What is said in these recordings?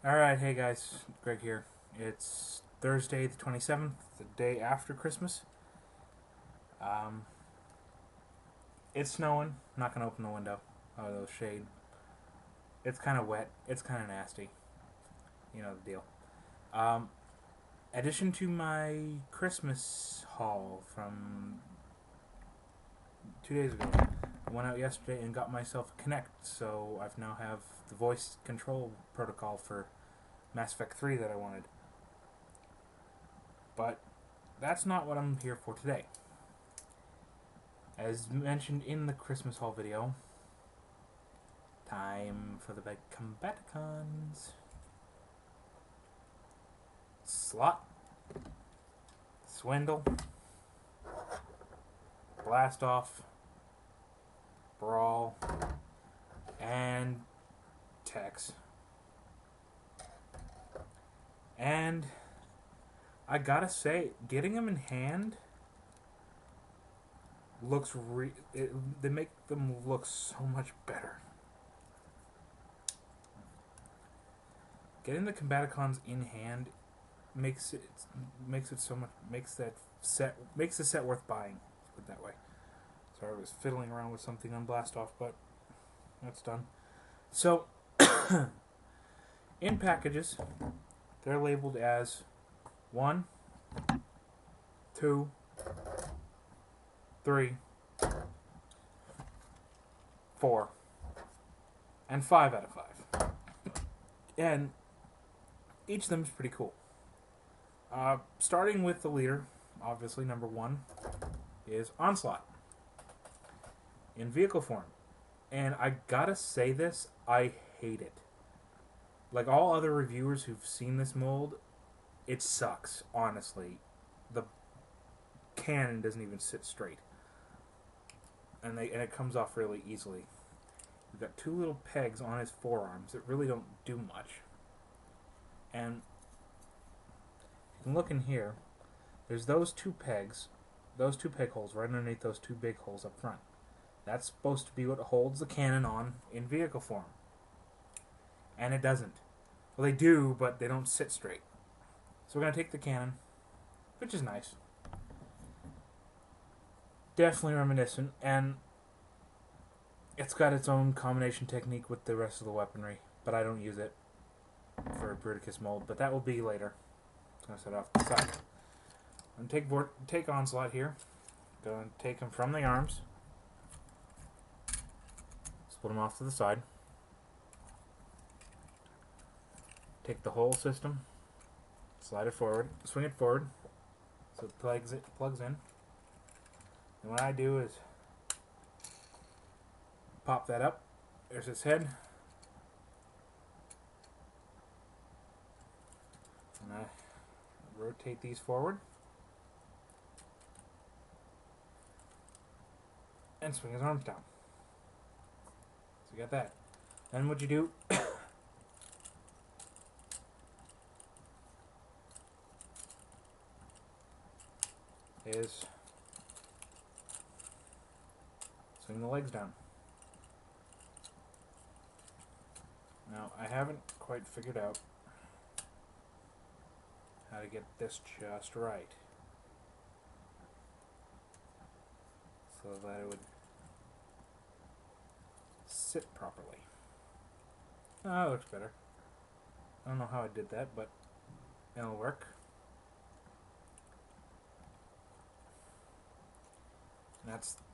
Alright, hey guys, Greg here. It's Thursday the 27th, the day after Christmas. Um, it's snowing. I'm not going to open the window. Oh, there's shade. It's kind of wet. It's kind of nasty. You know the deal. Um, addition to my Christmas haul from 2 days ago, I went out yesterday and got myself a Kinect, so I've now have the voice control protocol for Mass Effect 3 that I wanted. But that's not what I'm here for today. As mentioned in the Christmas haul video, time for the big Combaticons. Slot, Swindle, Blast Off, Brawl, and Tex. And I gotta say, getting them in hand looks they make them look so much better. Getting the Combaticons in hand makes it so much makes the set worth buying. Put it that way. Sorry, I was fiddling around with something on Blast Off, but that's done. So, in packages, they're labeled as 1, 2, 3, 4, and 5 out of 5. And each of them is pretty cool. Starting with the leader, obviously number 1 is Onslaught in vehicle form. And I gotta say this, I hate it. Like all other reviewers who've seen this mold, it sucks, honestly. The cannon doesn't even sit straight. And it comes off really easily. We've got 2 little pegs on his forearms that really don't do much. And you can look in here, there's those 2 pegs, those 2 peg holes right underneath those 2 big holes up front. That's supposed to be what holds the cannon on in vehicle form. And it doesn't. Well, they do, but they don't sit straight. So we're going to take the cannon, which is nice. Definitely reminiscent, and it's got its own combination technique with the rest of the weaponry, but I don't use it for a Bruticus mold, but that will be later. I'm going to set it off to the side. I'm going to take Onslaught here. Going to take him from the arms. Split him off to the side. Take the whole system. Slide it forward. Swing it forward. So it plugs in. And what I do is pop that up. There's his head. And I rotate these forward. And swing his arms down. So you got that. Then what you do is swing the legs down. Now, I haven't quite figured out how to get this just right, so that it would sit properly. Oh, that looks better. I don't know how I did that, but it'll work.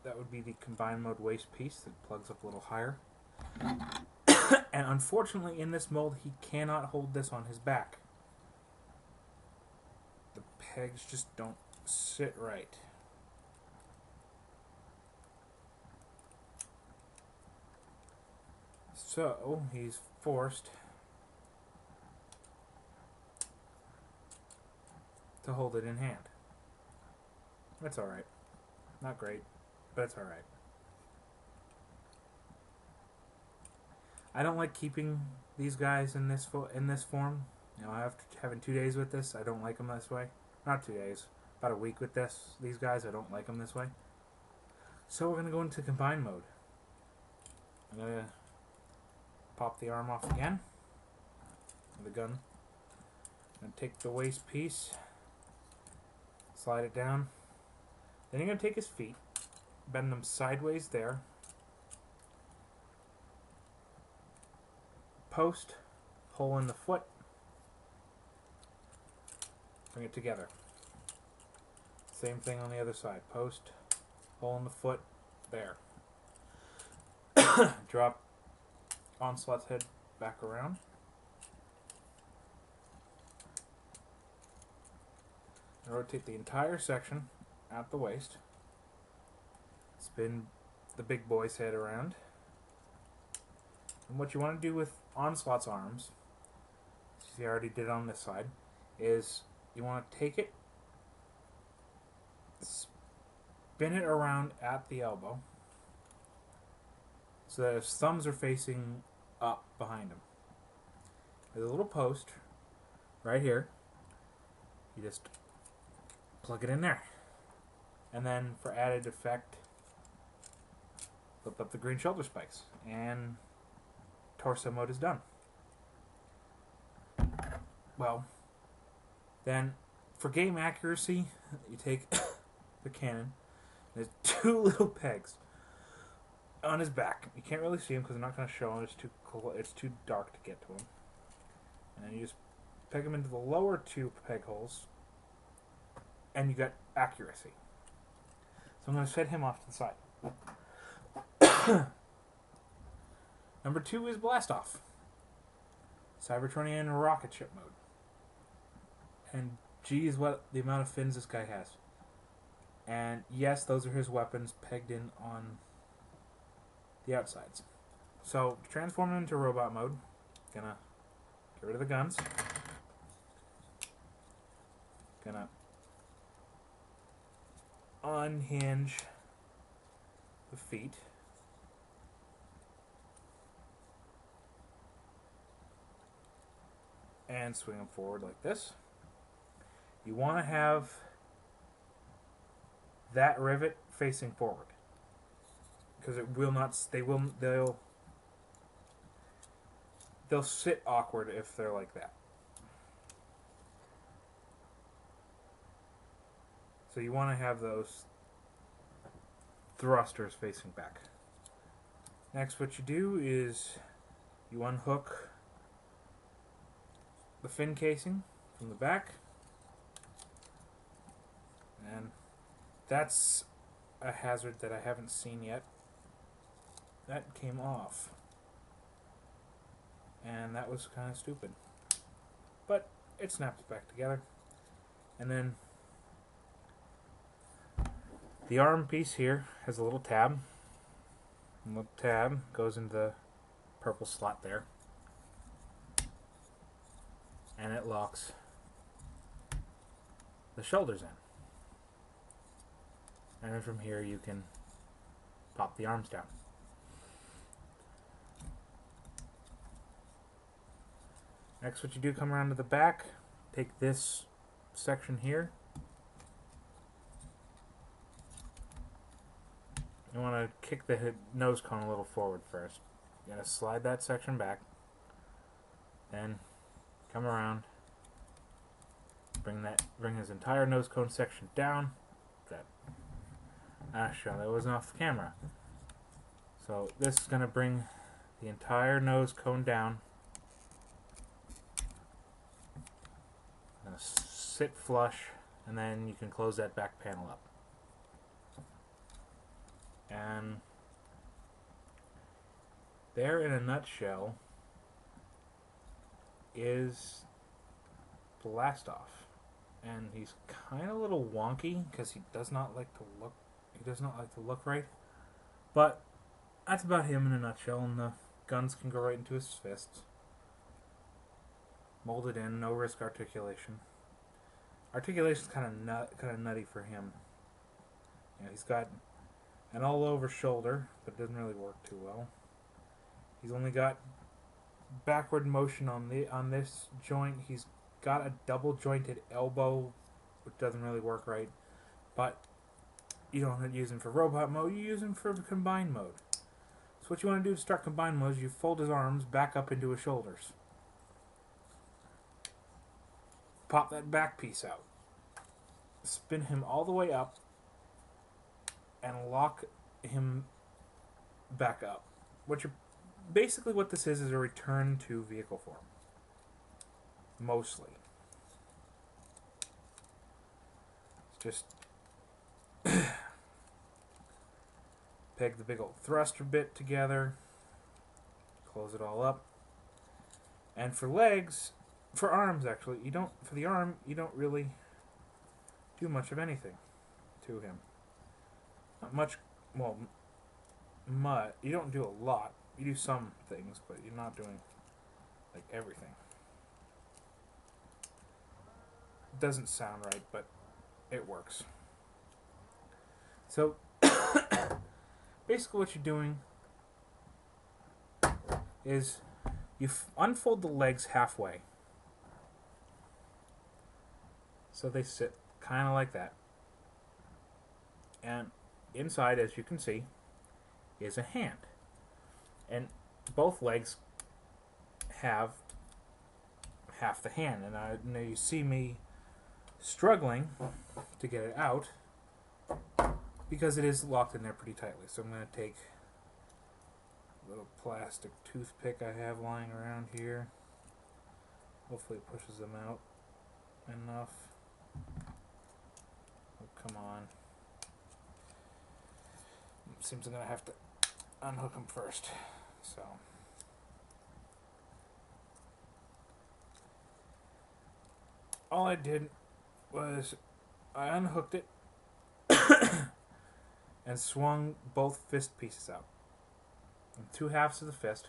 That would be the combined mode waist piece that plugs up a little higher. And unfortunately, in this mold, he cannot hold this on his back. The pegs just don't sit right. So, he's forced to hold it in hand. That's alright. Not great, but it's alright. I don't like keeping these guys in this form. You know, after having 2 days with this, I don't like them this way. Not 2 days, about a week with these guys, I don't like them this way. So we're going to go into combine mode. I'm going to pop the arm off again. the gun. And take the waist piece, slide it down. Then you're going to take his feet, bend them sideways there. Post, hole in the foot, bring it together. Same thing on the other side. Post, hole in the foot, there. Drop Onslaught's head back around. And rotate the entire section at the waist. Spin the big boy's head around. And what you want to do with Onslaught's arms, see I already did it on this side, is you want to take it, spin it around at the elbow so that his thumbs are facing up behind him. There's a little post right here. You just plug it in there. And then for added effect, flip up the green shoulder spikes. And torso mode is done. Well, then for game accuracy, you take the cannon. There's two little pegs on his back. You can't really see him because I'm not going to show him. It's too dark to get to him. And you just peg him into the lower two peg holes, and you got accuracy. So I'm going to set him off to the side. Number 2 is Blast Off. Cybertronian rocket ship mode. And geez, what the amount of fins this guy has. And yes, those are his weapons pegged in on the outsides. So, to transform him into robot mode, gonna get rid of the guns. Gonna unhinge the feet. And swing them forward like this. You want to have that rivet facing forward, because it will not. They'll sit awkward if they're like that. So you want to have those thrusters facing back. Next, what you do is you unhook the fin casing from the back, and that's a hazard that I haven't seen yet. That came off, and that was kind of stupid, but it snaps back together. And then the arm piece here has a little tab, and the tab goes into the purple slot there, and it locks the shoulders in. And then from here you can pop the arms down. Next, what you do, come around to the back, take this section here. You want to kick the nose cone a little forward first. You gotta slide that section back, then come around, bring his entire nose cone section down. That wasn't off the camera. So this is gonna bring the entire nose cone down. Gonna sit flush, and then you can close that back panel up. And there, in a nutshell, is Blast Off. And he's kind of a little wonky because he does not like to look. He does not like to look right. But that's about him in a nutshell. And the guns can go right into his fists. Molded in, no risk articulation. Articulation's kind of nutty for him. You know, he's got an all-over shoulder, but it doesn't really work too well. He's only got backward motion on this joint. He's got a double-jointed elbow, which doesn't really work right. But you don't use him for robot mode, you use him for combined mode. So what you want to do to start combined mode is you fold his arms back up into his shoulders. pop that back piece out, spin him all the way up, and lock him back up. Basically what this is a return to vehicle form. Mostly. It's just peg the big old thruster bit together, close it all up. And for arms actually, for the arm, you don't really do much of anything to him. Not much, well, you don't do a lot. You do some things, but you're not doing, like, everything. It doesn't sound right, but it works. So, basically what you're doing is you unfold the legs halfway. So they sit kind of like that. And inside, as you can see, is a hand. And both legs have half the hand. And now you see me struggling to get it out because it is locked in there pretty tightly. So I'm going to take a little plastic toothpick I have lying around here. Hopefully it pushes them out enough. Oh, come on. Seems I'm going to have to unhook them first. So all I did was I unhooked it and swung both fist pieces out. And 2 halves of the fist.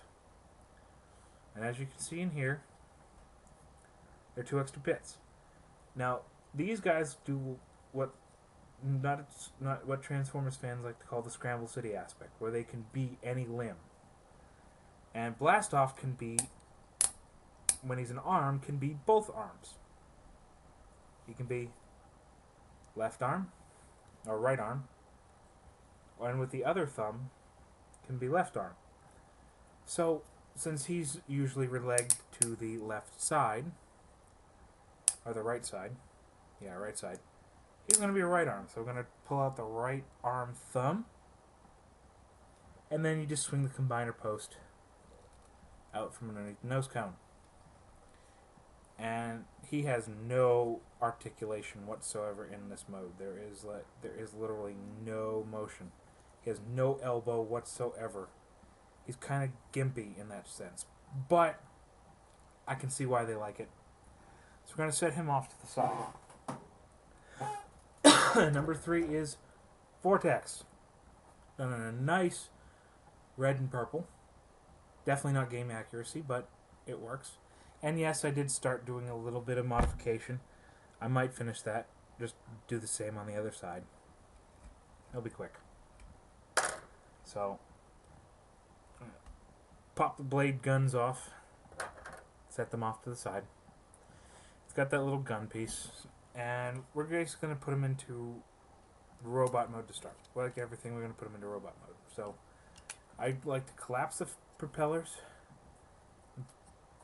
And as you can see in here, there are 2 extra bits. Now, these guys do what not what Transformers fans like to call the Scramble City aspect, where they can be any limb. And Blastoff can be, when he's an arm, can be both arms. He can be left arm, or right arm, and with the other thumb, can be left arm. So, since he's usually legged to the left side, or the right side, right side, he's going to be a right arm. So we're going to pull out the right arm thumb, and then you just swing the combiner post out from underneath the nose cone. And he has no articulation whatsoever in this mode. There is literally no motion. He has no elbow whatsoever. He's kind of gimpy in that sense. But I can see why they like it. So we're going to set him off to the side. Number 3 is Vortex. Done in a nice red and purple. Definitely not game accuracy, but it works. And yes, I did start doing a little bit of modification. I might finish that. Just do the same on the other side. It'll be quick. So, pop the blade guns off. Set them off to the side. It's got that little gun piece. And we're just going to put them into robot mode to start. Like everything, we're going to put them into robot mode. So, I like to collapse the propellers.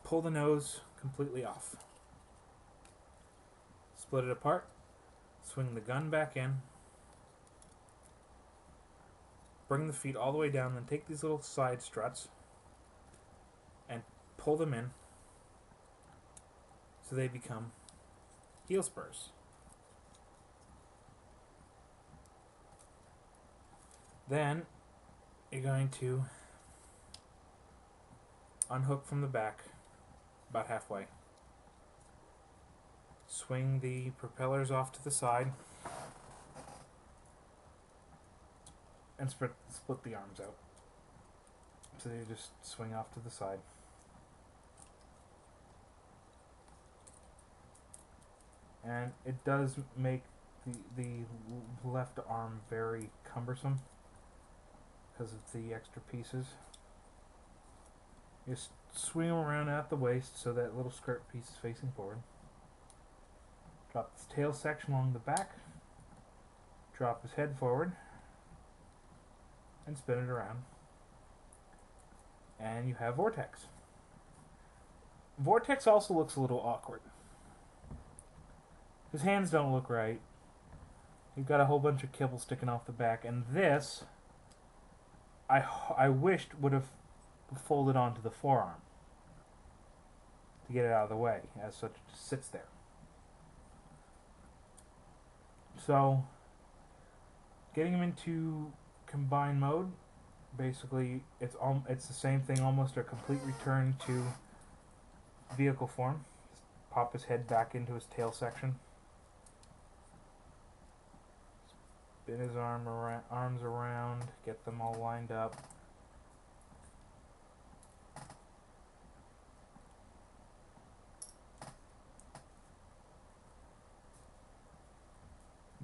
Pull the nose completely off. Split it apart. Swing the gun back in. Bring the feet all the way down. Then take these little side struts and pull them in so they become heel spurs. Then you're going to unhook from the back about halfway. Swing the propellers off to the side and split the arms out. So they just swing off to the side. And it does make the left arm very cumbersome because of the extra pieces. Just swing him around at the waist so that little skirt piece is facing forward. Drop his tail section along the back. Drop his head forward. And spin it around. And you have Vortex. Vortex also looks a little awkward. His hands don't look right. He's got a whole bunch of kibble sticking off the back, and this I wished would have folded onto the forearm to get it out of the way. As such, it just sits there. So, getting him into combined mode, basically, it's the same thing, almost a complete return to vehicle form. Just pop his head back into his tail section. Spin his arms around, get them all lined up.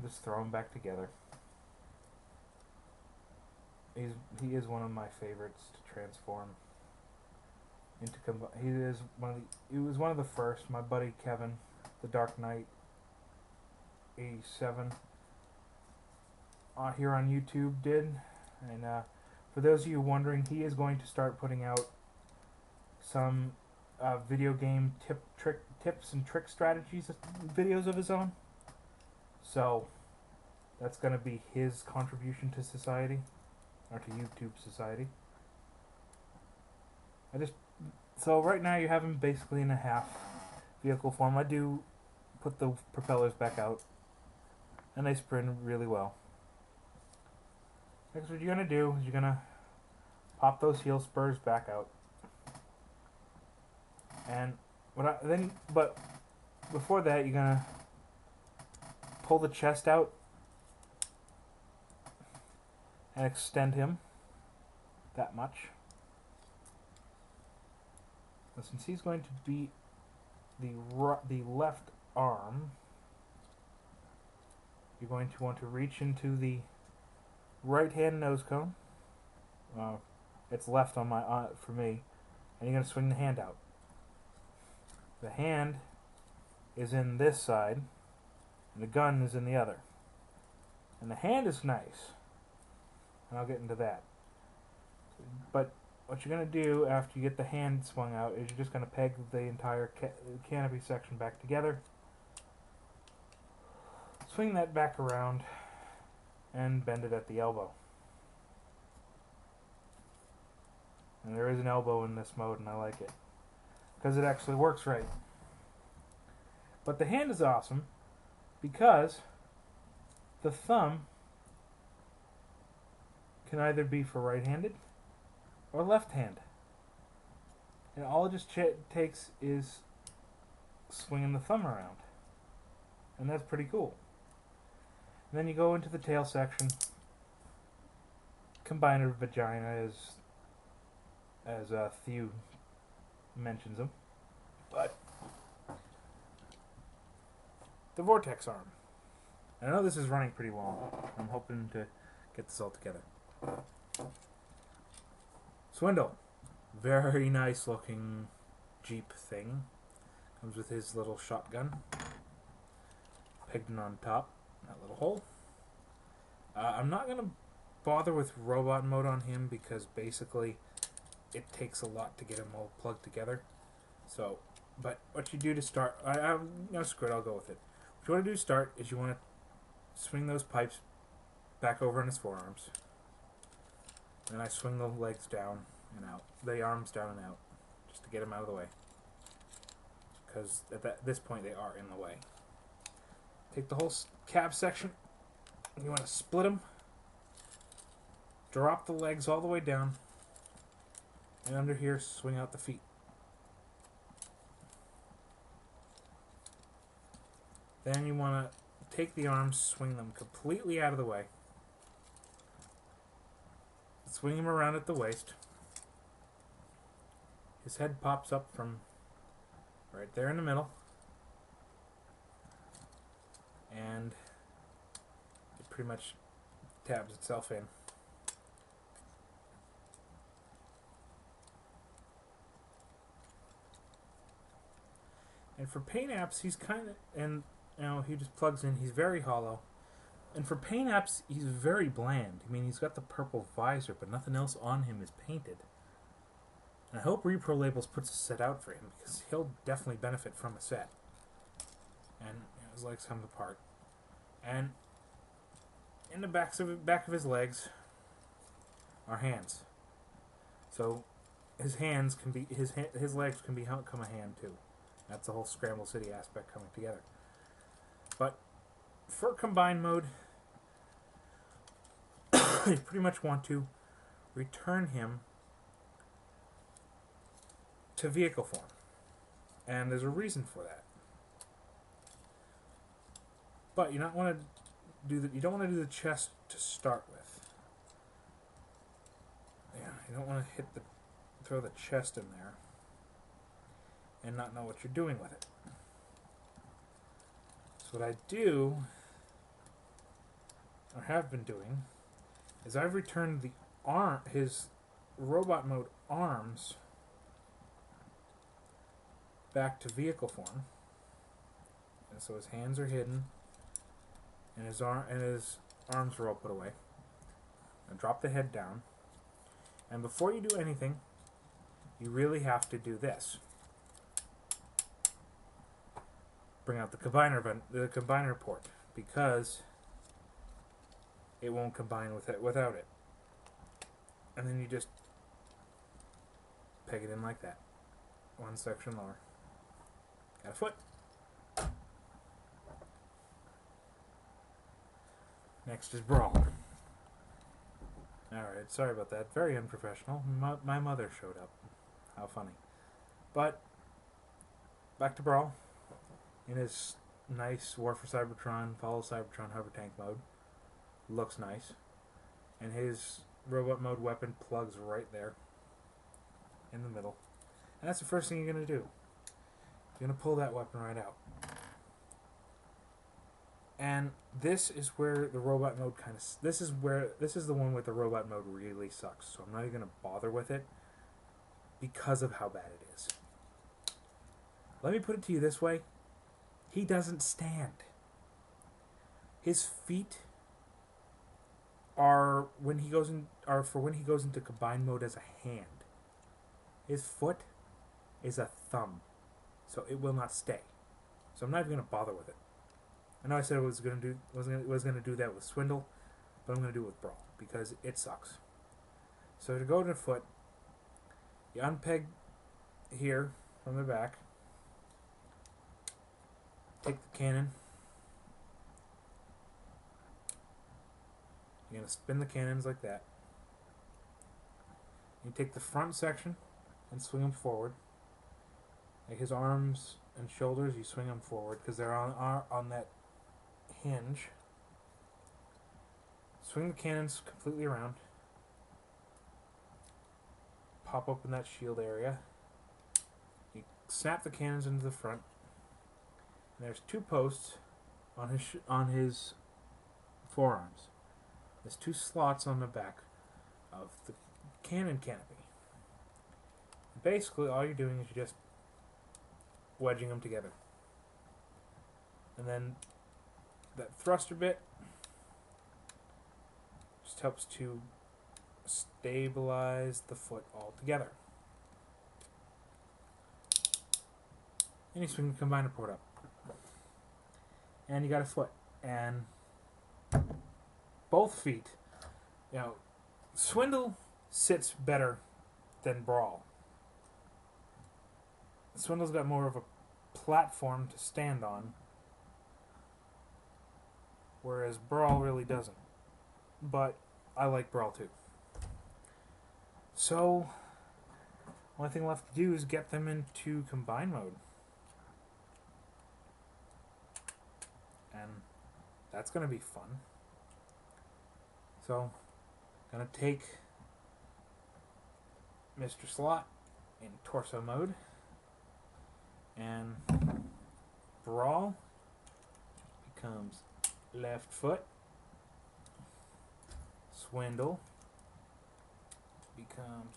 Just throw him back together. He is one of my favorites to transform into he was one of the first. My buddy Kevin, the Dark Knight 87, here on YouTube did, and for those of you wondering, he is going to start putting out some video game tips and trick strategies videos of his own. So that's going to be his contribution to society, or to YouTube society. So right now you have him basically in a half vehicle form. I do put the propellers back out, and they spin really well. Next, what you're going to do is you're going to pop those heel spurs back out. And but before that, you're going to pull the chest out and extend him that much. Now, since he's going to be the left arm, you're going to want to reach into the right hand nose cone. It's left on for me, and you're going to swing the hand out. The hand is in this side, and the gun is in the other. And the hand is nice, and I'll get into that. But what you're going to do after you get the hand swung out is you're just going to peg the entire canopy section back together. Swing that back around and bend it at the elbow. And there is an elbow in this mode, and I like it because it actually works right. But the hand is awesome because the thumb can either be for right-handed or left-hand. And all it just takes is swinging the thumb around. And that's pretty cool. And then you go into the tail section, combine a vagina as Thew mentions them. But the vortex arm. I know this is running pretty long. I'm hoping to get this all together. Swindle. Very nice looking Jeep thing. Comes with his little shotgun. Pegged in on top. That little hole. I'm not going to bother with robot mode on him because basically it takes a lot to get him all plugged together. So, but what you do to start... no, screw it, I'll go with it. What you want to do to start is you want to swing those pipes back over on his forearms. And I swing the legs down and out. The arms down and out. Just to get them out of the way. Because at this point they are in the way. Take the whole cab section. You want to split them. Drop the legs all the way down. And under here, swing out the feet. Then you want to take the arms, swing them completely out of the way. Swing him around at the waist. His head pops up from right there in the middle. And it pretty much tabs itself in. And for paint apps, he's kind of, and you know, he just plugs in. He's very hollow. And for paint apps, he's very bland. I mean, he's got the purple visor, but nothing else on him is painted. And I hope Repro Labels puts a set out for him, because he'll definitely benefit from a set. And you know, his legs come apart, and in the back of his legs are hands. So his hands can be his legs can become a hand too. That's the whole Scramble City aspect coming together. But for combined mode, you pretty much want to return him to vehicle form, and there's a reason for that. But you don't want to do the chest to start with. Yeah, you don't want to throw the chest in there and not know what you're doing with it. So what I do, or have been doing, is I've returned his robot mode arms back to vehicle form, and so his hands are hidden, and his arms are all put away. And drop the head down, and before you do anything, you really have to do this. Bring out the combiner port, because it won't combine without it. And then you just peg it in like that. One section lower. Got a foot. Next is Brawl. Alright, sorry about that. Very unprofessional. My mother showed up. How funny. But, back to Brawl. In his nice War for Cybertron, Follow Cybertron hover tank mode. Looks nice. And his robot mode weapon plugs right there. In the middle. And that's the first thing you're going to do. You're going to pull that weapon right out. And this is where the robot mode this is the one where the robot mode really sucks. So I'm not even going to bother with it because of how bad it is. Let me put it to you this way. He doesn't stand. His feet are for when he goes into combined mode as a hand. His foot is a thumb. So it will not stay. So I'm not even going to bother with it. I know I said I was going to do that with Swindle, but I'm going to do it with Brawl because it sucks. So to go to the foot, you unpeg here from the back. Take the cannon. You're going to spin the cannons like that. You take the front section and swing them forward. Like his arms and shoulders, you swing them forward because they're on that hinge. Swing the cannons completely around. Pop open that shield area. You snap the cannons into the front. And there's two posts on his forearms. There's two slots on the back of the cannon canopy. Basically, all you're doing is you're just wedging them together. And then that thruster bit just helps to stabilize the foot all together. And you swing the combiner port up. And you got a foot. And both feet, Swindle sits better than Brawl. Swindle's got more of a platform to stand on, whereas Brawl really doesn't. But I like Brawl too. So, only thing left to do is get them into combine mode. And that's going to be fun. So, going to take Mr. Slot in torso mode. And Brawl becomes left foot. Swindle becomes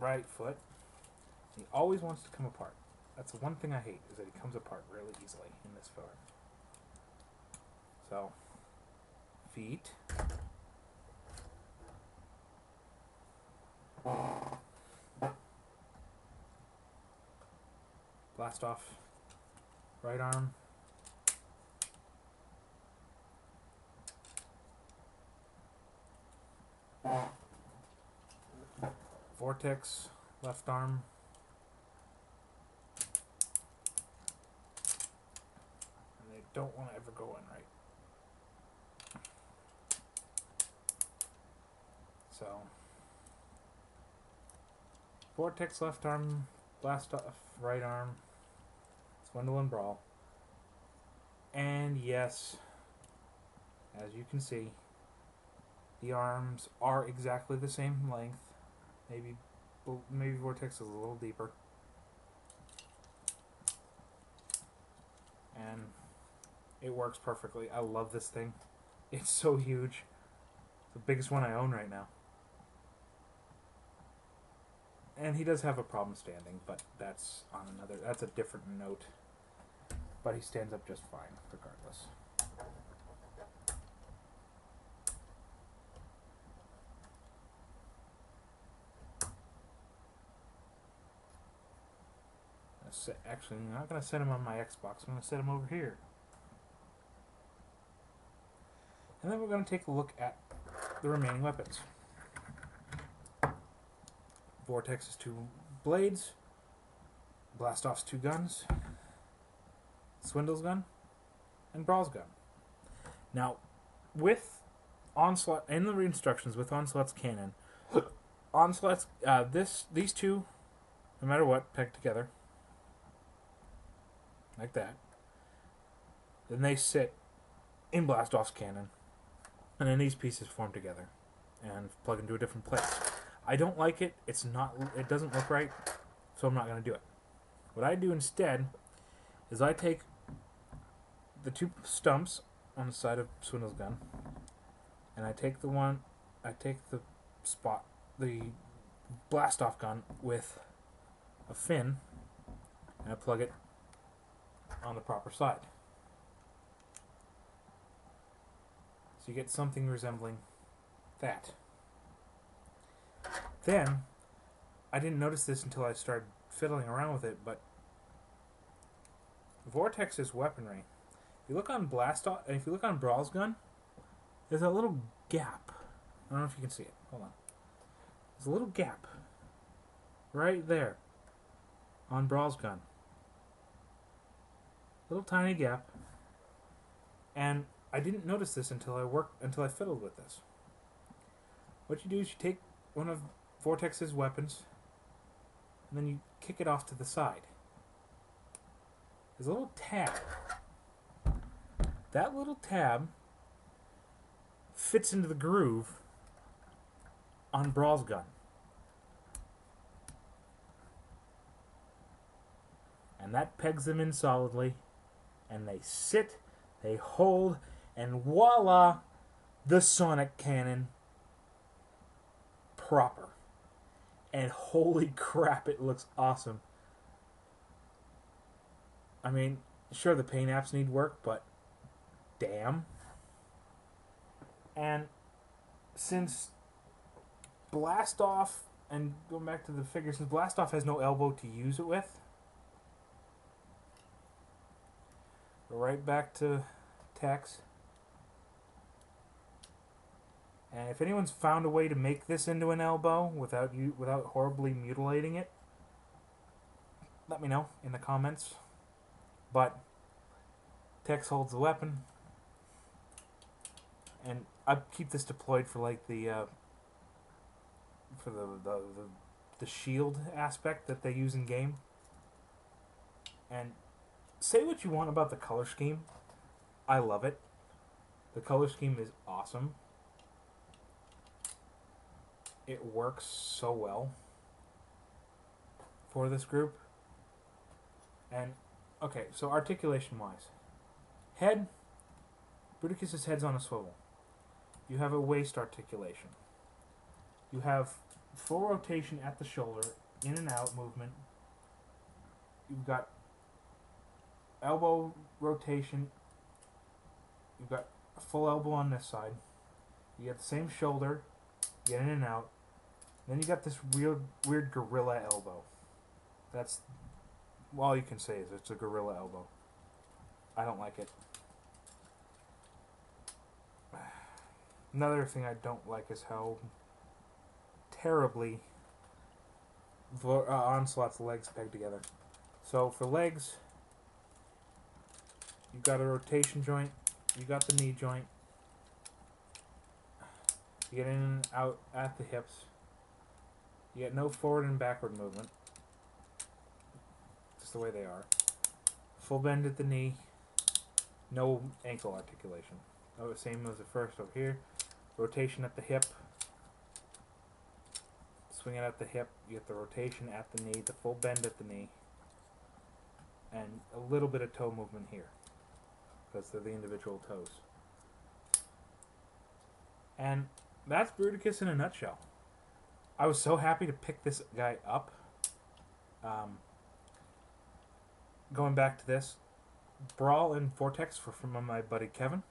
right foot. He always wants to come apart. That's the one thing I hate, is that he comes apart really easily in this photo. So, feet. Blast off right arm. Vortex, left arm. And they don't want to ever go in right. So, Vortex, left arm, blast off, right arm, Swindle and Brawl. And yes, as you can see, the arms are exactly the same length. Maybe Vortex is a little deeper. And it works perfectly. I love this thing. It's so huge. It's the biggest one I own right now. And he does have a problem standing, but that's a different note. But he stands up just fine, regardless. Actually, I'm not going to set him on my Xbox. I'm going to set him over here. And then we're going to take a look at the remaining weapons. Vortex's 2 blades, Blastoff's 2 guns, Swindle's gun, and Brawl's gun. Now, with Onslaught, in the instructions, with Onslaught's cannon, Onslaught's, these two, no matter what, pegged together, like that. Then they sit in Blastoff's cannon, and then these pieces form together and plug into a different place. I don't like it. It doesn't look right, so I'm not going to do it. What I do instead is I take the 2 stumps on the side of Swindle's gun, and I take the Blastoff gun with a fin, and I plug it on the proper side. So you get something resembling that. Then, I didn't notice this until I started fiddling around with it, but Vortex's weaponry, if you look on Blastoff, and if you look on Brawl's gun, there's a little gap. I don't know if you can see it. Hold on. There's a little gap right there on Brawl's gun. Little tiny gap. And I didn't notice this until I fiddled with this. What you do is you take one of Vortex's weapons, and then you kick it off to the side. There's a little tab. That little tab fits into the groove on Brawl's gun. And that pegs them in solidly, and they sit, they hold, and voila, the Sonic Cannon proper. And holy crap, it looks awesome. I mean, sure, the paint apps need work, but damn. And since Blastoff, and going back to the figure, since Blastoff has no elbow to use it with, we're right back to Tex. And if anyone's found a way to make this into an elbow without horribly mutilating it, let me know in the comments. But Tex holds the weapon, and I keep this deployed for like the shield aspect that they use in game. And say what you want about the color scheme, I love it. The color scheme is awesome. It works so well for this group. And okay, so articulation wise, head, Bruticus' head's on a swivel. You have a waist articulation. You have full rotation at the shoulder, in and out movement. You've got elbow rotation. You've got a full elbow on this side. You got the same shoulder, get in and out. Then you got this weird gorilla elbow. That's all you can say is it's a gorilla elbow. I don't like it. Another thing I don't like is how terribly Onslaught's legs pegged together. So for legs, you've got a rotation joint, you got the knee joint, you get in and out at the hips, you get no forward and backward movement, just the way they are. Full bend at the knee, no ankle articulation. Oh, same as the first over here. Rotation at the hip. Swing it at the hip. You get the rotation at the knee, the full bend at the knee, and a little bit of toe movement here, because they're the individual toes. And that's Bruticus in a nutshell. I was so happy to pick this guy up. Going back to this, Brawl and Vortex were from my buddy Kevin,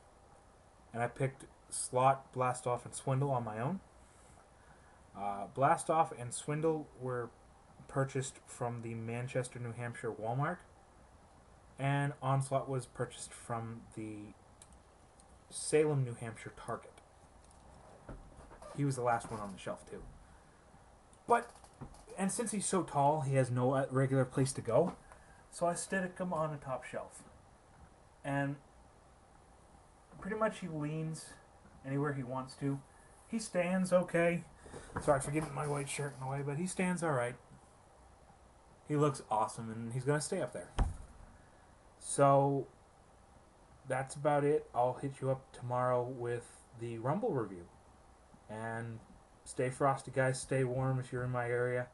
and I picked Slot, Blast Off, and Swindle on my own. Blast Off and Swindle were purchased from the Manchester, New Hampshire Walmart, and Onslaught was purchased from the Salem, New Hampshire Target. He was the last one on the shelf too. And since he's so tall, he has no regular place to go, so I stick him on a top shelf. And pretty much he leans anywhere he wants to. He stands okay. Sorry for getting my white shirt in the way, but he stands alright. He looks awesome, and he's going to stay up there. So, that's about it. I'll hit you up tomorrow with the Rumble review. And stay frosty, guys. Stay warm if you're in my area.